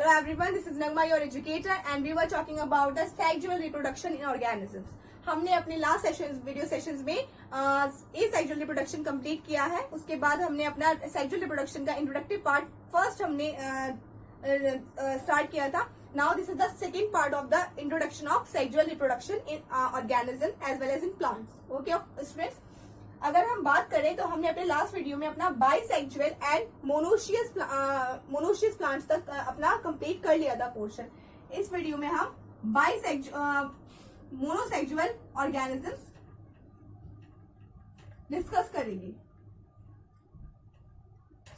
Hello everyone, this is Nagma, your educator, and we were talking about the sexual reproduction in organisms. हमने अपने last session video sessions में ये sexual reproduction complete किया है. उसके बाद हमने अपना सेक्सुअल रिप्रोडक्शन का इंट्रोडक्टिव पार्ट फर्स्ट हमने स्टार्ट किया था. Now this is the second part of the introduction of sexual reproduction in organism as well as in plants. Okay students, अगर हम बात करें तो हमने अपने लास्ट वीडियो में अपना बाइसेक्सुअल एंड मोनोशियस प्लांट्स तक अपना कंप्लीट कर लिया था पोर्शन. इस वीडियो में हम मोनोसेक्सुअल ऑर्गेनिजम्स डिस्कस करेंगे.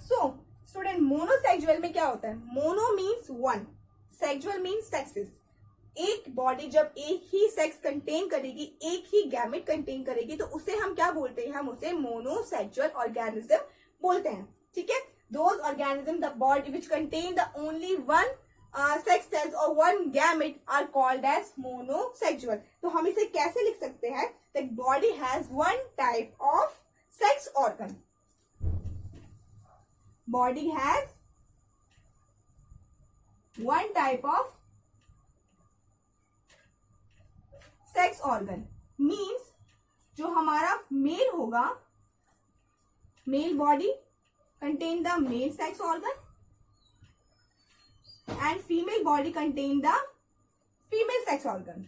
सो स्टूडेंट, मोनोसेक्सुअल में क्या होता है? Mono means one, sexual means sexes. एक बॉडी जब एक ही सेक्स कंटेन करेगी, एक ही गैमेट कंटेन करेगी, तो उसे हम क्या बोलते हैं? हम उसे मोनोसेक्सुअल ऑर्गेनिज्म बोलते हैं. ठीक है, those organism the body which contain the only one sex cells और one gamete are called as monosexual. तो हम इसे कैसे लिख सकते हैं? That body has one type of sex organ. Body has one type of sex organ. Means जो हमारा मेल होगा, male body contain the male sex organ and female body contain the female sex organ.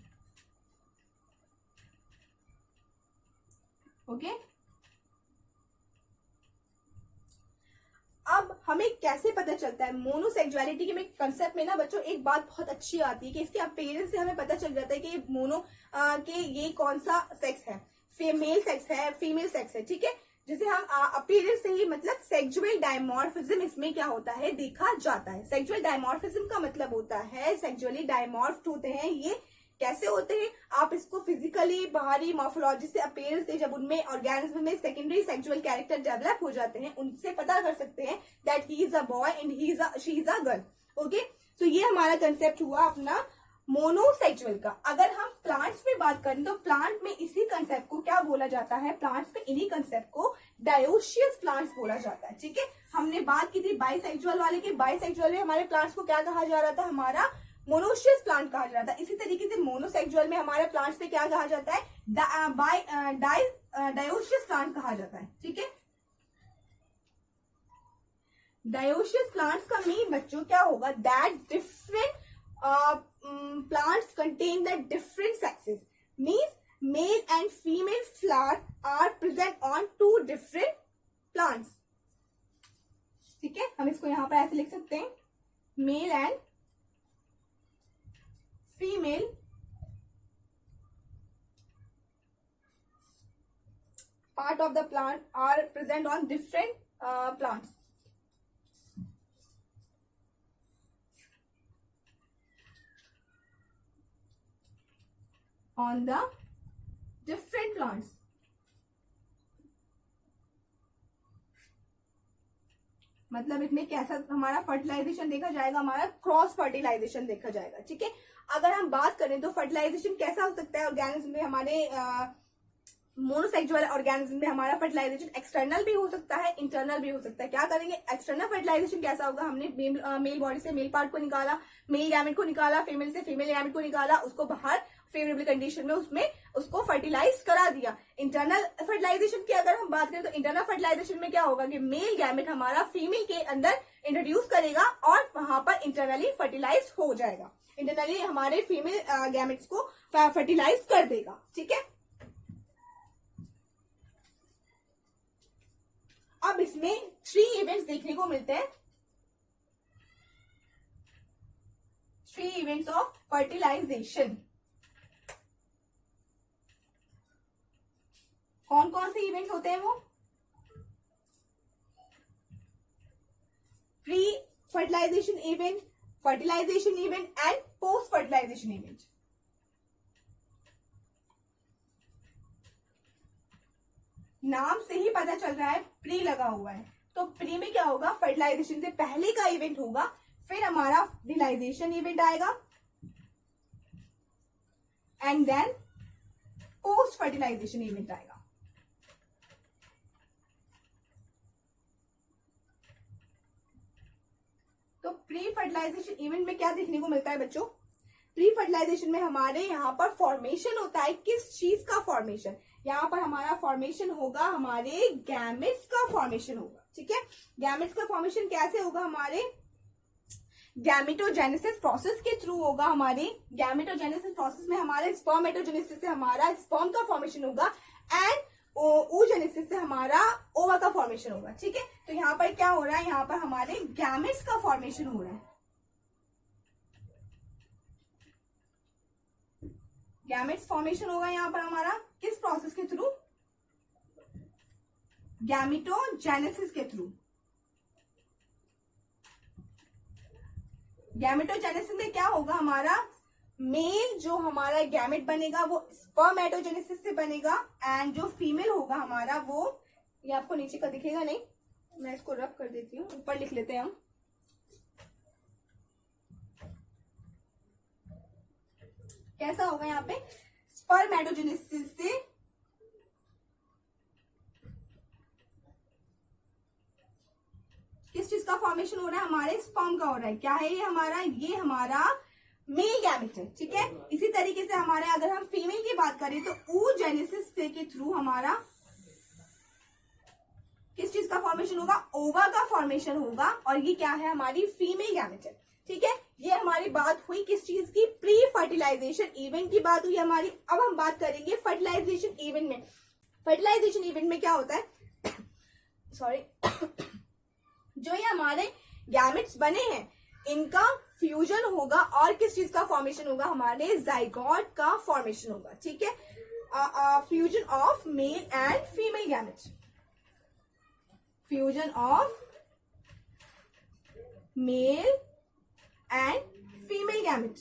Okay? अब हमें कैसे पता चलता है मोनोसेक्सुअलिटी के कंसेप्ट में ना बच्चों एक बात बहुत अच्छी आती है कि इसके अपीयरेंस से हमें पता चल जाता है कि ये मोनो के ये कौन सा सेक्स है, मेल सेक्स है, फीमेल सेक्स है. ठीक है, जिसे हम अपीयरेंस से ही मतलब सेक्सुअल डायमॉर्फिज्म इसमें क्या होता है देखा जाता है. सेक्सुअल डायमॉर्फिज्म का मतलब होता है सेक्सुअली डायमॉर्फ्ड होते हैं. ये कैसे होते हैं? आप इसको फिजिकली बाहरी मॉर्फोलॉजी से अपीयरेंस से जब उनमें ऑर्गेनिज्म में सेकेंडरी सेक्सुअल कैरेक्टर डेवलप हो जाते हैं, उनसे पता कर सकते हैं that he is a boy and she is a girl. Okay, so ये हमारा कंसेप्ट हुआ अपना मोनोसेक्सुअल का. अगर हम प्लांट्स में बात करें तो प्लांट में इसी कंसेप्ट को क्या बोला जाता है? प्लांट्स में इन्हीं कंसेप्ट को डायोशियस प्लांट्स बोला जाता है. ठीक है, हमने बात की थी बाइसेक्सुअल वाले की. बाइसेक्सुअल में हमारे प्लांट्स को क्या कहा जा रहा था? हमारा मोनोशियस प्लांट कहा जा रहा था. इसी तरीके से मोनोसेक्सुअल में हमारे प्लांट्स पे क्या कहा जाता है? डायोशियस प्लांट कहा जाता है. ठीक है, डायोशियस प्लांट्स का मीन बच्चों क्या होगा? That different plants contain the different sexes, means male and female flower are present on two different plants. ठीक है, हम इसको यहां पर ऐसे लिख सकते हैं, male and female part of the plant are present on different plants. On the different plants. मतलब इसमें कैसा हमारा फर्टिलाइजेशन देखा जाएगा? हमारा क्रॉस फर्टिलाइजेशन देखा जाएगा. ठीक है, अगर हम बात करें तो फर्टिलाइजेशन कैसा हो सकता है ऑर्गेनिज्म में? हमारे मोनोसेक्सुअल ऑर्गेनिज्म में हमारा फर्टिलाइजेशन एक्सटर्नल भी हो सकता है, इंटरनल भी हो सकता है. क्या करेंगे? एक्सटर्नल फर्टिलाइजेशन कैसा होगा? हमने मेल बॉडी से मेल पार्ट को निकाला, मेल गैमेट को निकाला, फीमेल से फीमेल गैमेट को निकाला, उसको बाहर फेवरेबल कंडीशन में उसको फर्टिलाइज करा दिया. इंटरनल फर्टिलाइजेशन की अगर हम बात करें तो इंटरनल फर्टिलाइजेशन में क्या होगा कि मेल गैमेट हमारा फीमेल के अंदर इंट्रोड्यूस करेगा और वहां पर इंटरनली फर्टिलाइज हो जाएगा. इंटरनली हमारे फीमेल गैमेट्स को फर्टिलाइज कर देगा. ठीक है, अब इसमें 3 इवेंट्स देखने को मिलते हैं. 3 इवेंट्स ऑफ फर्टिलाइजेशन. कौन कौन से इवेंट्स होते हैं वो? Pre fertilisation event, fertilisation event and post fertilisation event. नाम से ही पता चल रहा है प्री लगा हुआ है. तो प्री में क्या होगा? फर्टिलाइजेशन से पहले का इवेंट होगा, फिर हमारा फर्टिलाइजेशन इवेंट आएगा and then post fertilisation event आएगा. तो प्री फर्टिलाइजेशन इवेंट में क्या देखने को मिलता है बच्चों? प्री फर्टिलाइजेशन में हमारे यहाँ पर फॉर्मेशन होता है। किस चीज का फॉर्मेशन? यहाँ पर हमारा फॉर्मेशन होगा, हमारे गैमेट्स का फॉर्मेशन होगा। ठीक है, गैमेट्स का फॉर्मेशन कैसे होगा? हमारे गैमेटोजेनेसिस प्रोसेस के थ्रू होगा। हमारे गैमेटोजेनेसिस प्रोसेस में हमारे स्पर्मेटोजेनेसिस से हमारा स्पर्म का फॉर्मेशन होगा एंड oogenesis से हमारा ओवा का फॉर्मेशन होगा। ठीक है, तो यहाँ पर क्या हो रहा है? यहाँ पर हमारे गैमेट्स का फॉर्मेशन हो रहा है। गैमेट्स फॉर्मेशन होगा यहाँ पर हमारा किस प्रोसेस के थ्रू? गैमेटोजेनेसिस के थ्रू। गैमेटोजेनेसिस में क्या होगा? हमारा मेल जो हमारा गैमेट बनेगा वो स्पर्मेटोजेनेसिस से बनेगा एंड जो फीमेल होगा हमारा वो, ये आपको नीचे का दिखेगा नहीं, मैं इसको रब कर देती हूँ, ऊपर लिख लेते हैं हम। कैसा होगा यहाँ पे? स्पर्मेटोजेनेसिस से किस चीज का फॉर्मेशन हो रहा है? हमारे स्पर्म का हो रहा है। क्या है ये हमारा? ये हमारा मेल गैमेट है। ठीक है, इसी तरीके से हमारे अगर हम फीमेल की बात करें तो oogenesis के थ्रू हमारा किस चीज का फॉर्मेशन होगा? ओवा का फॉर्मेशन होगा और ये क्या है? हमारी फीमेल गैमेट है। ठीक है, ये हमारी बात हुई किस चीज की? प्री फर्टिलाइजेशन इवेंट की बात हुई हमारी। अब हम बात करेंगे फर्टिलाइजेशन इवेंट में। फर्टिलाइजेशन इवेंट में क्या होता है? सॉरी जो ये हमारे गैमेट्स बने हैं इनका फ्यूजन होगा और किस चीज का फॉर्मेशन होगा? हमारे जाइगोट का फॉर्मेशन होगा। ठीक है, fusion of male and female gametes. Fusion of male and female gamete,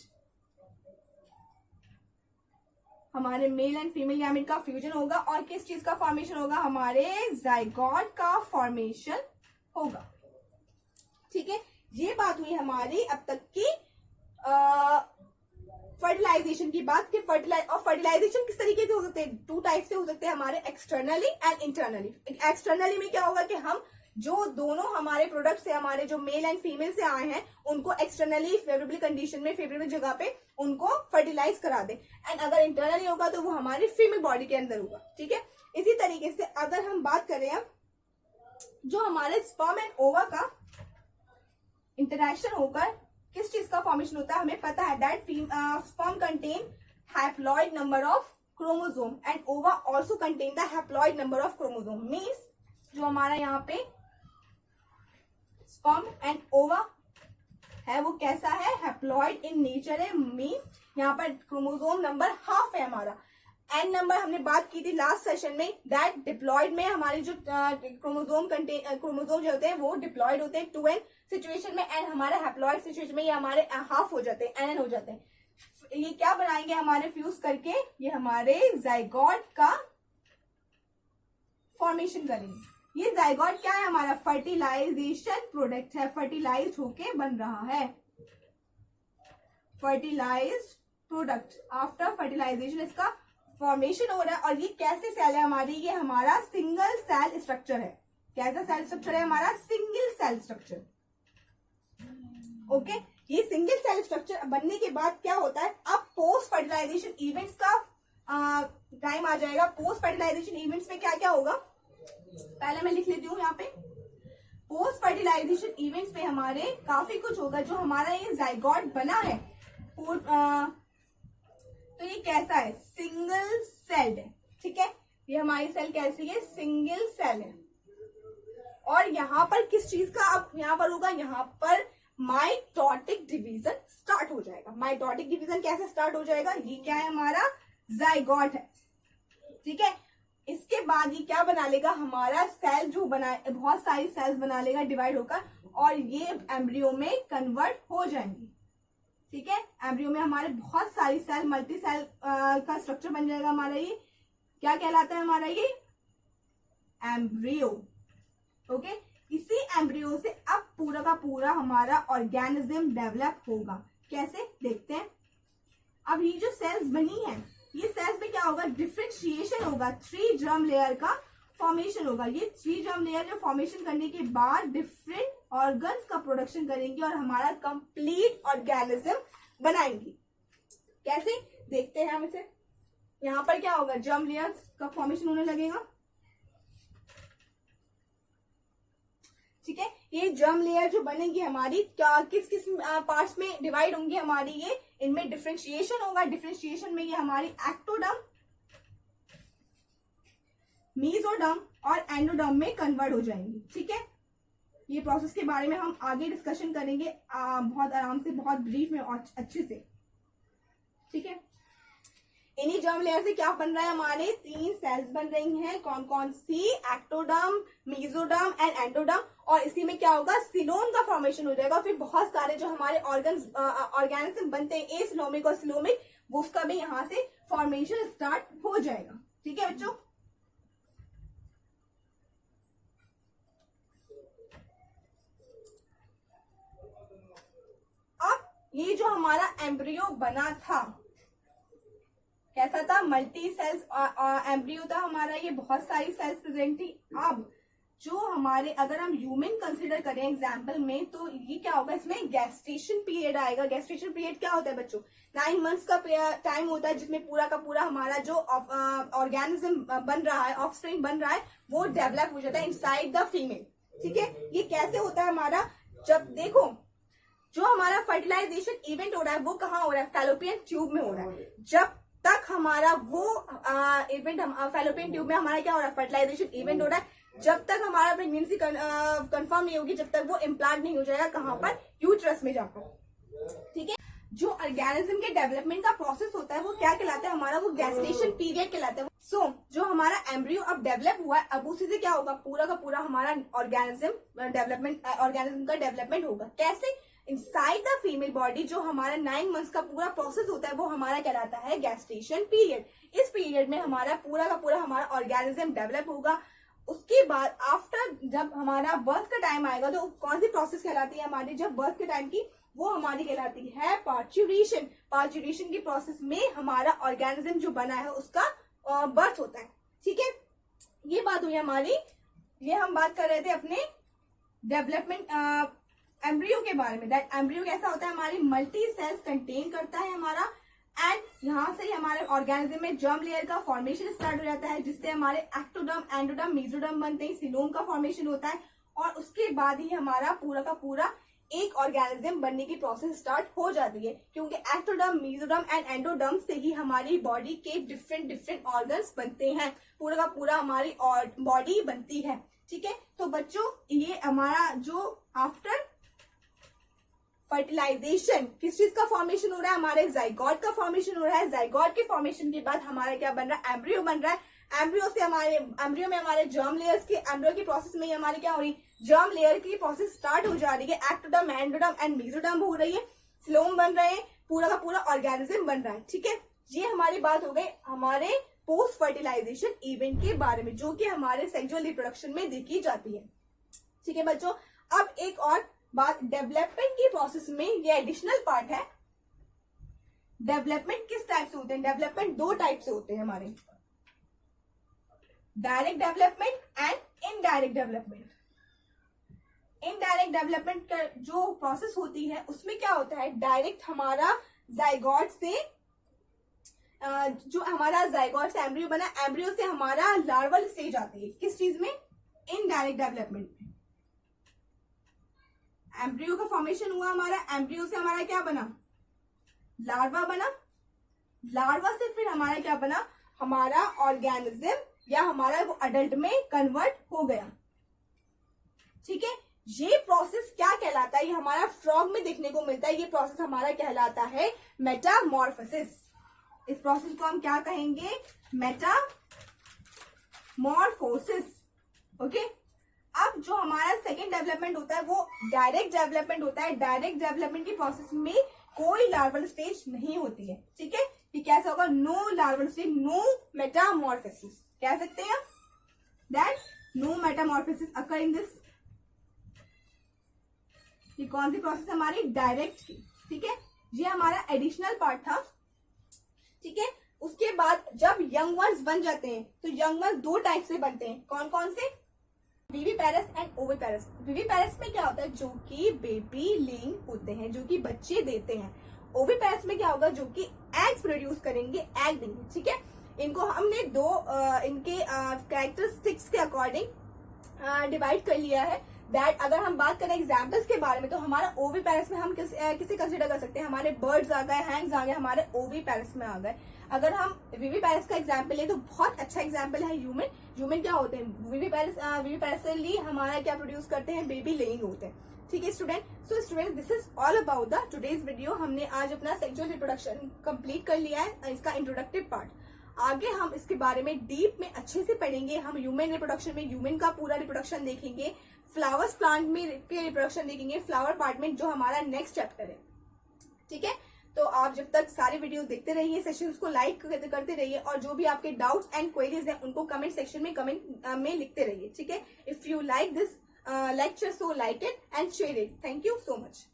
हमारे मेल एंड फीमेल गैमेट का फ्यूजन होगा और किस चीज का फॉर्मेशन होगा? हमारे जाइगोट का फॉर्मेशन होगा। ठीक है, ये बात हुई हमारी अब तक की फर्टिलाइजेशन की बात कि फर्टिलाइजेशन किस तरीके से हो सकते हैं? टू टाइप से हो सकते हैं हमारे, एक्सटर्नली एंड इंटरनली। एक्सटर्नली में क्या होगा कि हम जो दोनों हमारे प्रोडक्ट से, हमारे जो मेल एंड फीमेल से आए हैं उनको एक्सटर्नली फेवरेबल कंडीशन में, फेवरेबल जगह पे उनको फर्टिलाइज करा दे। एंड अगर इंटरनली होगा तो वो हमारी फीमेल बॉडी के अंदर होगा। ठीक है, इसी तरीके से अगर हम बात करें अब जो हमारे स्पर्म एंड ओवा का इंटरेक्शन होकर किस चीज का फॉर्मेशन होता है? हमें पता है that sperm contain haploid number of chromosome and ova also contain the haploid number of chromosome. Means जो हमारा यहाँ पे स्पर्म एंड ओवा है वो कैसा है? हैप्लॉइड इन नेचर है। मींस यहाँ पर क्रोमोसोम नंबर हाफ है हमारा। एन नंबर हमने बात की थी लास्ट सेशन में दैट डिप्लॉयड में हमारे जो क्रोमोसोम जो होते हैं वो डिप्लॉयड होते हैं 2n सिचुएशन में एंड हमारे हैप्लॉइड सिचुएशन में ये हमारे हाफ हो जाते हैं, nn हो जाते हैं। ये क्या बनाएंगे हमारे फ्यूज करके? ये हमारे जाइगोट का फॉर्मेशन करेंगे। ये जाइगोट क्या है? हमारा फर्टिलाइजेशन प्रोडक्ट है, फर्टिलाइज होके बन रहा है। फर्टिलाइज्ड प्रोडक्ट आफ्टर फर्टिलाइजेशन इसका फॉर्मेशन हो रहा है। और ये कैसे सेल है हमारी? ये हमारा सिंगल सेल स्ट्रक्चर है। कैसा सेल स्ट्रक्चर है हमारा? Single cell structure. ओके, ये सिंगल सेल स्ट्रक्चर बनने के बाद क्या होता है? अब पोस्ट फर्टिलाइजेशन इवेंट्स का टाइम आ जाएगा। पोस्ट फर्टिलाइजेशन इवेंट्स में क्या क्या होगा पहले मैं लिख लेती हूँ यहाँ पे। पोस्ट फर्टिलाइजेशन इवेंट्स में हमारे काफी कुछ होगा। जो हमारा ये जाइगोट बना है तो ये कैसा है? सिंगल सेल्ड है। ठीक है, ये हमारी सेल कैसी है? सिंगल सेल है। और यहाँ पर किस चीज का अब यहाँ पर होगा? यहाँ पर माइटोटिक डिवीजन स्टार्ट हो जाएगा। माइटोटिक डिवीजन कैसे स्टार्ट हो जाएगा? ये क्या है? हमारा जाइगोट है। ठीक है, इसके बाद ये क्या बना लेगा? हमारा सेल जो बना, बहुत सारी सेल्स बना लेगा डिवाइड होकर और ये एम्ब्रियो में कन्वर्ट हो जाएंगी। ठीक है, एम्ब्रियो में हमारे बहुत सारी सेल, मल्टी सेल का स्ट्रक्चर बन जाएगा हमारा। ये क्या कहलाता है हमारा? ये एम्ब्रियो। ओके, इसी एम्ब्रियो से अब पूरा का पूरा हमारा ऑर्गेनिज्म डेवलप होगा। कैसे देखते हैं। अब ये जो सेल्स बनी है, ये सेल्स में क्या होगा? डिफरेंशिएशन होगा, 3 ड्रम लेयर का फॉर्मेशन होगा। ये 3 ड्रम लेयर जो फॉर्मेशन करने के बाद डिफरेंट ऑर्गन्स का प्रोडक्शन करेंगी और हमारा कंप्लीट ऑर्गेनिज्म बनाएंगी। कैसे देखते हैं हम इसे। यहाँ पर क्या होगा, जर्म लेयर्स का फॉर्मेशन होने लगेगा। ठीक है, ये जर्म लेयर जो बनेगी हमारी क्या किस किस पार्ट्स में डिवाइड होंगी हमारी, ये इनमें डिफरेंशिएशन होगा। डिफरेंशिएशन में ये हमारी एक्टोडर्म, मीजोडर्म और एंडोडर्म में कन्वर्ट हो जाएंगी। ठीक है, ये प्रोसेस के बारे में हम आगे डिस्कशन करेंगे बहुत आराम से, बहुत ब्रीफ में और अच्छे से। ठीक है, इन्हीं जर्म लेयर से क्या बन रहा है, हमारे 3 सेल्स बन रही हैं। कौन कौन सी, एक्टोडर्म, मीजोडर्म एंड एंडोडर्म। और इसी में क्या होगा, सिलोम का फॉर्मेशन हो जाएगा। फिर बहुत सारे जो हमारे ऑर्गेनिज्म बनते हैं, एसिलोमिक और सिलोमिक, वो उसका भी यहाँ से फॉर्मेशन स्टार्ट हो जाएगा। ठीक है बच्चों, अब ये जो हमारा एम्ब्रियो बना था कैसा था, मल्टी सेल्स एम्ब्रियो था हमारा, ये बहुत सारी सेल्स प्रेजेंट थी। अब जो हमारे अगर हम ह्यूमन कंसीडर करें एग्जाम्पल में, तो ये क्या होगा, इसमें गैस्ट्रेशन पीरियड आएगा। गैस्ट्रेशन पीरियड क्या होता है बच्चों, 9 मंथ्स का टाइम होता है, जिसमें पूरा का पूरा हमारा जो ऑर्गेनिज्म बन रहा है, ऑफस्प्रिंग बन रहा है, वो डेवलप हो जाता है इनसाइड द फीमेल। ठीक है, ये कैसे होता है हमारा, जब देखो जो हमारा फर्टिलाइजेशन इवेंट हो रहा है वो कहाँ हो रहा है, फैलोपियन ट्यूब में हो रहा है। जब तक हमारा वो इवेंट फैलोपियन ट्यूब में हमारा क्या हो रहा है, फर्टिलाइजेशन इवेंट हो रहा है, जब तक हमारा प्रेगनेंसी कंफर्म नहीं होगी, जब तक वो इम्प्लांट नहीं हो जाएगा कहाँ पर, यूट्रस में जाकर। ठीक है, जो ऑर्गेनिज्म के डेवलपमेंट का प्रोसेस होता है वो क्या कहलाता है हमारा, वो गैस्ट्रेशन पीरियड कहलाता है। सो जो हमारा एम्ब्रियो अब डेवलप हुआ है, अब उसी से क्या होगा, पूरा का पूरा हमारा ऑर्गेनिज्म का डेवलपमेंट होगा। कैसे, इनसाइड द फीमेल बॉडी जो हमारा 9 मंथ्स का पूरा प्रोसेस होता है वो हमारा कहलाता है गैस्ट्रेशन पीरियड। इस पीरियड में हमारा पूरा का पूरा हमारा ऑर्गेनिज्म डेवलप होगा। उसके बाद आफ्टर जब हमारा बर्थ का टाइम आएगा, तो कौन सी प्रोसेस कहलाती है हमारी, जब बर्थ के टाइम की, वो हमारी कहलाती है पार्चुरेशन। पार्चुरेशन की प्रोसेस में हमारा ऑर्गेनिज्म जो बना है उसका बर्थ होता है। ठीक है, ये बात हुई हमारी, ये हम बात कर रहे थे अपने डेवलपमेंट एम्ब्रियो के बारे में। दैट एम्ब्रियो कैसा होता है, हमारी मल्टी सेल्स कंटेन करता है हमारा, एंड यहाँ से ही हमारे ऑर्गेनिज्म में जर्म लेयर का फॉर्मेशन स्टार्ट हो जाता है, जिससे हमारे एक्टोडर्म, एंडोडर्म, मीजोडर्म बनते हैं, सिलोम का फॉर्मेशन होता है, और उसके बाद ही हमारा पूरा का पूरा एक ऑर्गेनिज्म बनने की प्रोसेस स्टार्ट हो जाती है। क्योंकि एक्टोडर्म, मीजोडर्म एंड एंडोडर्म से ही हमारी बॉडी के डिफरेंट ऑर्गन्स बनते हैं, पूरा का पूरा हमारी बॉडी बनती है। ठीक है, तो बच्चों ये हमारा जो आफ्टर फर्टिलाइजेशन किस चीज का फॉर्मेशन हो रहा है, हमारे जाइगोट का फॉर्मेशन हो रहा है। जाइगोट के फॉर्मेशन के बाद हमारा क्या बन रहा है, एम्ब्रियो बन रहा है। एम्ब्रियो में हमारे जर्म लेयर्स की, एम्ब्रियो की प्रोसेस में हमारी क्या हो रही है, जर्म लेयर की प्रोसेस स्टार्ट हो जा रही है। एक्टोडर्म, एंडोडर्म एंड मीजोडर्म हो रही है, स्लोम बन रहे हैं, पूरा का पूरा ऑर्गेनिज्म बन रहा है। ठीक है, ये हमारी बात हो गई हमारे पोस्ट फर्टिलाइजेशन इवेंट के बारे में, जो कि हमारे सेक्सुअल रिप्रोडक्शन में देखी जाती है। ठीक है बच्चों, अब एक और बात, डेवलपमेंट की प्रोसेस में ये एडिशनल पार्ट है। डेवलपमेंट किस टाइप से होते हैं, डेवलपमेंट 2 टाइप से होते हैं हमारे, direct development and indirect development. Indirect development का जो प्रोसेस होती है उसमें क्या होता है, डायरेक्ट हमारा जाइगोट से जो हमारा जाइगोट से एम्ब्रियो बना, एम्ब्रियो से हमारा लार्वल स्टेज आती है, किस चीज में, इनडायरेक्ट डेवलपमेंट में। एम्ब्रियो का फॉर्मेशन हुआ हमारा, एम्ब्रियो से हमारा क्या बना, लार्वा बना, लार्वा से फिर हमारा क्या बना, हमारा ऑर्गेनिज्म या हमारा वो अडल्ट में कन्वर्ट हो गया। ठीक है, ये प्रोसेस क्या कहलाता है, ये हमारा फ्रॉग में देखने को मिलता है। ये प्रोसेस हमारा कहलाता है मेटामॉर्फोसिस। इस प्रोसेस को हम क्या कहेंगे, मेटामॉर्फोसिस। ओके, अब जो हमारा सेकेंड डेवलपमेंट होता है वो डायरेक्ट डेवलपमेंट होता है। डायरेक्ट डेवलपमेंट की प्रोसेस में कोई लार्वल स्टेज नहीं होती है। ठीक है, ये कैसा होगा, no larval stage, no metamorphosis कह सकते हैं that no metamorphosis occur in this. ये कौन सी प्रोसेस हमारी, डायरेक्ट की। ठीक है, ये हमारा एडिशनल पार्ट था। ठीक है, उसके बाद जब यंग वंस बन जाते हैं तो यंग वंस 2 टाइप से बनते हैं। कौन कौन से, विविपेरस एंड ओविपेरस। विविपेरस में क्या होता है, जो कि बेबी लेइंग होते हैं, जो कि बच्चे देते हैं। ओविपेरस में क्या होगा, जो कि एग्स प्रोड्यूस करेंगे, एग देंगे। ठीक है, इनको हमने दो इनके कैरेक्टरिस्टिक्स के अकॉर्डिंग डिवाइड कर लिया है। दैट अगर हम बात करें एग्जाम्पल्स के बारे में, तो हमारा ओविपेरस में हम किसे कंसिडर कर सकते हैं, हमारे बर्ड्स आ गए, हैंड्स आ गए, हमारे ओविपेरस में आ गए। अगर हम विविपेरस का एग्जाम्पल ले तो बहुत अच्छा एग्जाम्पल है ह्यूमन। ह्यूमन क्या होते हैं, विविपेरसली हमारा क्या प्रोड्यूस करते हैं, बेबी लेइंग होते हैं। ठीक है student, so student this is all about the today's video. हमने आज अपना सेक्सुअल रिप्रोडक्शन कंप्लीट कर लिया है, इसका इंट्रोडक्टिव पार्ट। आगे हम इसके बारे में डीप में अच्छे से पढ़ेंगे। हम ह्यूमन रिप्रोडक्शन में ह्यूमन का पूरा रिप्रोडक्शन देखेंगे, फ्लावर्स प्लांट में के रिप्रोडक्शन देखेंगे, फ्लावर पार्ट में जो हमारा नेक्स्ट चैप्टर है। ठीक है, तो आप जब तक सारे वीडियोस देखते रहिए, सेशंस को लाइक करते रहिए, और जो भी आपके डाउट्स एंड क्वेरीज हैं उनको कमेंट सेक्शन में कमेंट में लिखते रहिए। ठीक है, if you like this lecture, so like it and share it. Thank you so much.